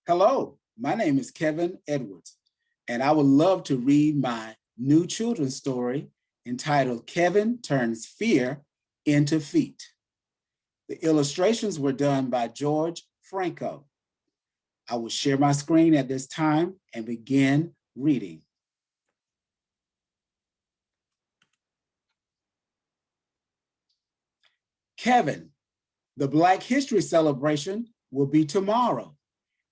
Hello, my name is Kevin Edwards, and I would love to read my new children's story entitled Kevin Turns Fear into Feet. The illustrations were done by George Franco. I will share my screen at this time and begin reading. Kevin, the Black History celebration will be tomorrow,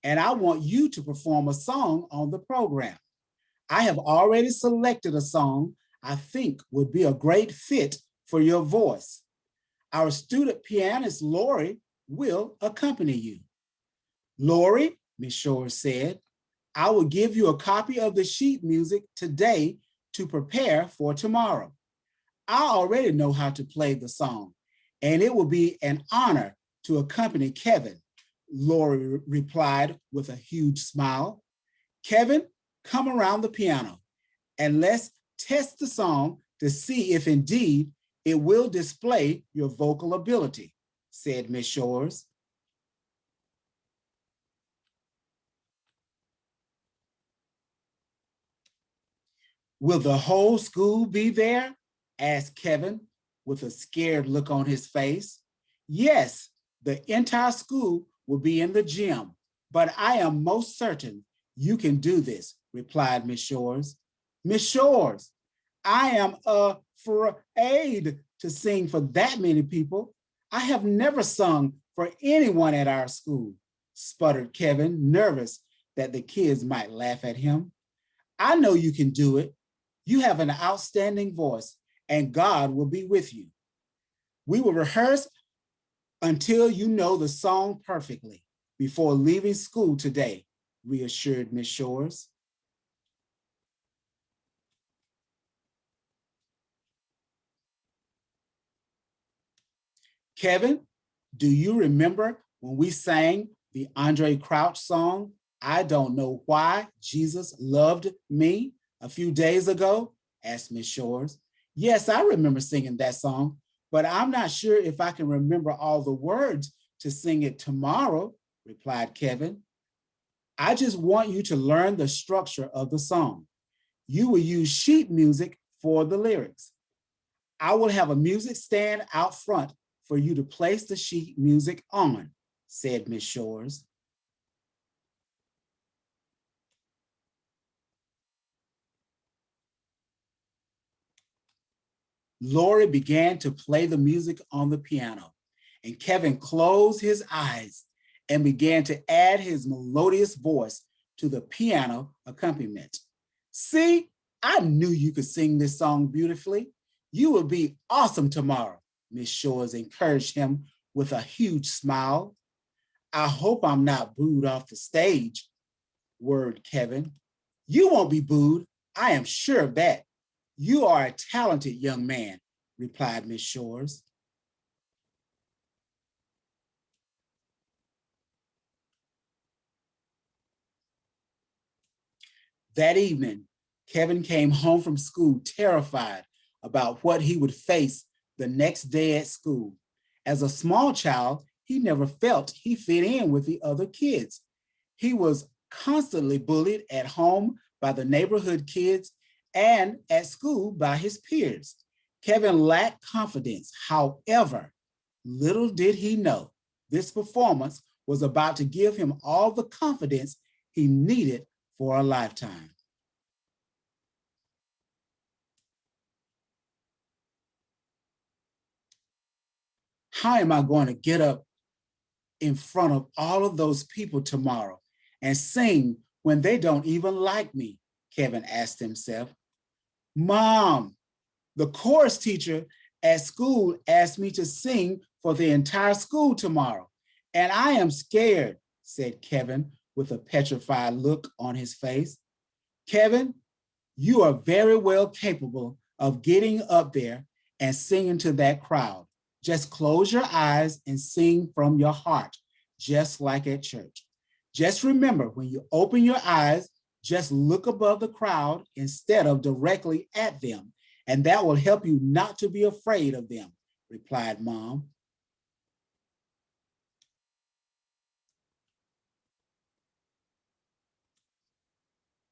and I want you to perform a song on the program. I have already selected a song I think would be a great fit for your voice. Our student pianist, Lori, will accompany you. Lori, Ms. Shores said, I will give you a copy of the sheet music today to prepare for tomorrow. I already know how to play the song, and it will be an honor to accompany Kevin, Lori replied with a huge smile. Kevin, come around the piano and let's test the song to see if indeed it will display your vocal ability, said Miss Shores. Will the whole school be there? Asked Kevin with a scared look on his face. Yes, the entire school will be in the gym, but I am most certain you can do this, replied Miss Shores. Miss Shores, I am afraid to sing for that many people. I have never sung for anyone at our school, sputtered Kevin, nervous that the kids might laugh at him. I know you can do it. You have an outstanding voice, and God will be with you. We will rehearse until you know the song perfectly before leaving school today, reassured Miss Shores. Kevin, do you remember when we sang the Andre Crouch song, I Don't Know Why Jesus Loved Me, a few days ago? Asked Miss Shores. Yes, I remember singing that song, but I'm not sure if I can remember all the words to sing it tomorrow, replied Kevin. I just want you to learn the structure of the song. You will use sheet music for the lyrics. I will have a music stand out front for you to place the sheet music on, said Miss Shores. Lori began to play the music on the piano, and Kevin closed his eyes and began to add his melodious voice to the piano accompaniment. See, I knew you could sing this song beautifully. You will be awesome tomorrow, Miss Shores encouraged him with a huge smile. I hope I'm not booed off the stage, word Kevin. You won't be booed. I am sure of that. You are a talented young man, replied Miss Shores. That evening, Kevin came home from school terrified about what he would face the next day at school. As a small child, he never felt he fit in with the other kids. He was constantly bullied at home by the neighborhood kids and at school by his peers. Kevin lacked confidence. However, little did he know this performance was about to give him all the confidence he needed for a lifetime. How am I going to get up in front of all of those people tomorrow and sing when they don't even like me? Kevin asked himself. Mom, the chorus teacher at school asked me to sing for the entire school tomorrow, and I am scared, said Kevin with a petrified look on his face. Kevin, you are very well capable of getting up there and singing to that crowd. Just close your eyes and sing from your heart, just like at church. Just remember, when you open your eyes, just look above the crowd instead of directly at them, and that will help you not to be afraid of them, replied Mom.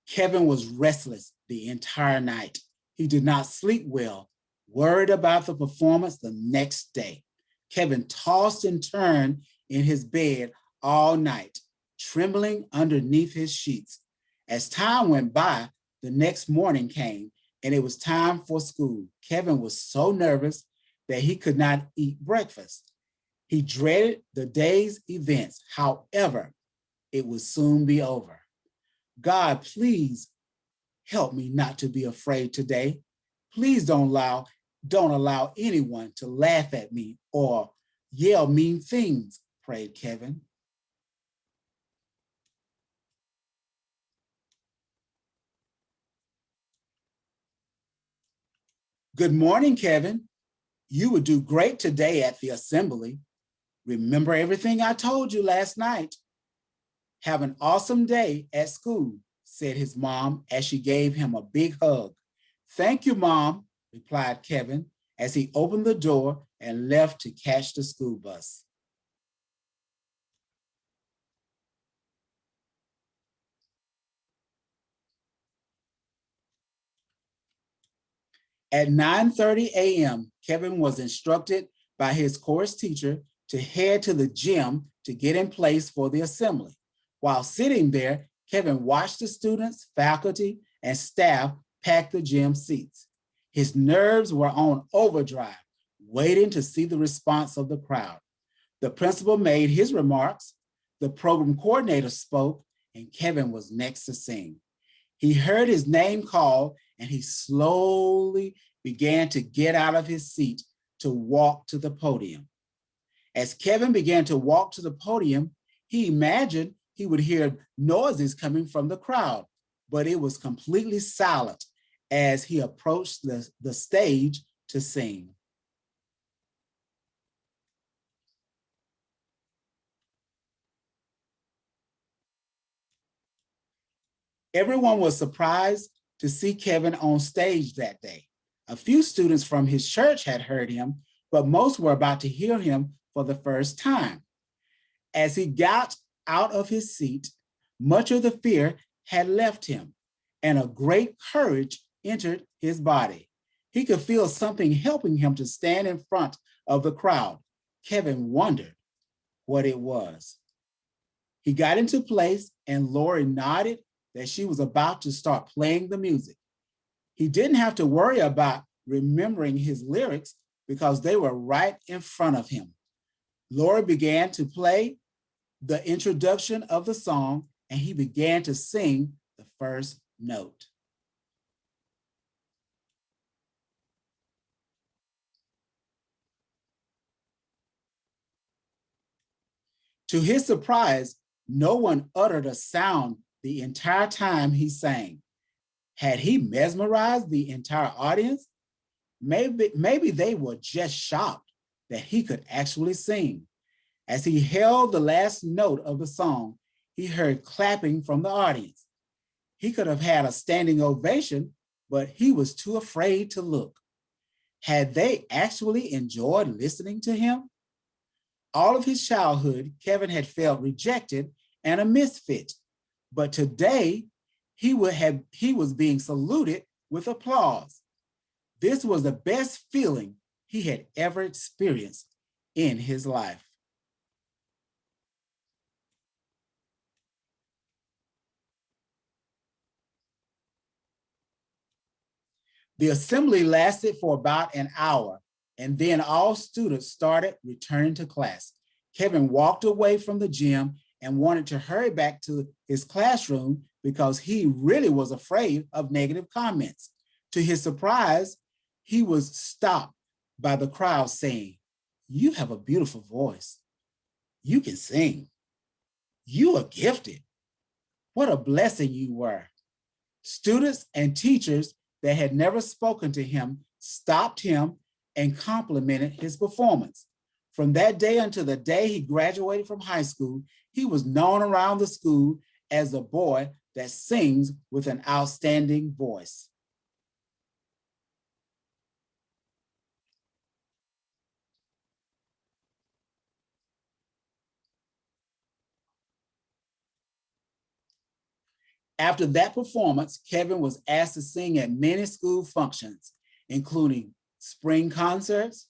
Kevin was restless the entire night. He did not sleep well, worried about the performance the next day. Kevin tossed and turned in his bed all night, trembling underneath his sheets. As time went by, the next morning came and it was time for school. Kevin was so nervous that he could not eat breakfast. He dreaded the day's events. However, it would soon be over. God, please help me not to be afraid today. Please don't allow anyone to laugh at me or yell mean things, prayed Kevin. Good morning, Kevin. You would do great today at the assembly. Remember everything I told you last night. Have an awesome day at school, said his mom as she gave him a big hug. Thank you, Mom, replied Kevin as he opened the door and left to catch the school bus. At 9:30 a.m., Kevin was instructed by his course teacher to head to the gym to get in place for the assembly. While sitting there, Kevin watched the students, faculty, and staff pack the gym seats. His nerves were on overdrive, waiting to see the response of the crowd. The principal made his remarks, the program coordinator spoke, and Kevin was next to sing. He heard his name called and he slowly began to get out of his seat to walk to the podium. As Kevin began to walk to the podium, he imagined he would hear noises coming from the crowd, but it was completely silent as he approached the stage to sing. Everyone was surprised to see Kevin on stage that day. A few students from his church had heard him, but most were about to hear him for the first time. As he got out of his seat, much of the fear had left him, and a great courage entered his body. He could feel something helping him to stand in front of the crowd. Kevin wondered what it was. He got into place, and Lori nodded that she was about to start playing the music. He didn't have to worry about remembering his lyrics because they were right in front of him. Lori began to play the introduction of the song, and he began to sing the first note. To his surprise, no one uttered a sound the entire time he sang. Had he mesmerized the entire audience? Maybe they were just shocked that he could actually sing. As he held the last note of the song, he heard clapping from the audience. He could have had a standing ovation, but he was too afraid to look. Had they actually enjoyed listening to him? All of his childhood, Kevin had felt rejected and a misfit. But today, he was being saluted with applause. This was the best feeling he had ever experienced in his life. The assembly lasted for about an hour, and then all students started returning to class. Kevin walked away from the gym and wanted to hurry back to his classroom because he really was afraid of negative comments. To his surprise, he was stopped by the crowd saying, "You have a beautiful voice. You can sing. You are gifted. What a blessing you were." Students and teachers that had never spoken to him stopped him and complimented his performance. From that day until the day he graduated from high school, he was known around the school as the boy that sings with an outstanding voice. After that performance, Kevin was asked to sing at many school functions, including spring concerts,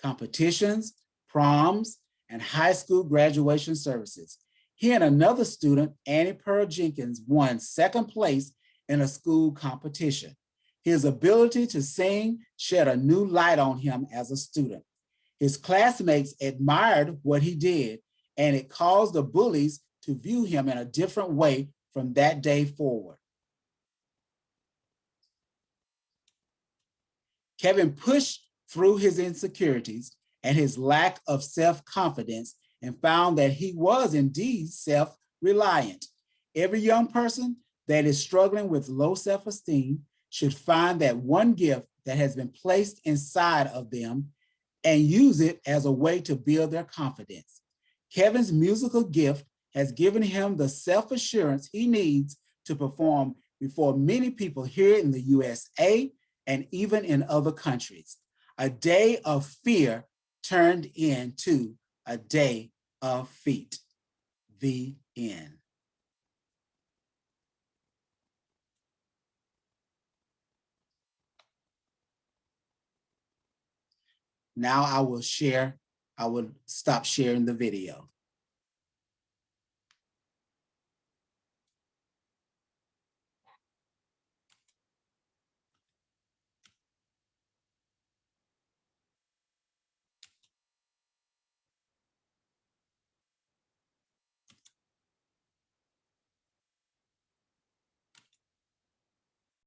competitions, proms, and high school graduation services. He and another student, Annie Pearl Jenkins, won second place in a school competition. His ability to sing shed a new light on him as a student. His classmates admired what he did, and it caused the bullies to view him in a different way from that day forward. Kevin pushed through his insecurities and his lack of self-confidence and found that he was indeed self-reliant. Every young person that is struggling with low self-esteem should find that one gift that has been placed inside of them and use it as a way to build their confidence. Kevin's musical gift has given him the self-assurance he needs to perform before many people here in the USA and even in other countries. A day of fear turned into a day of feet. The end. Now I will stop sharing the video.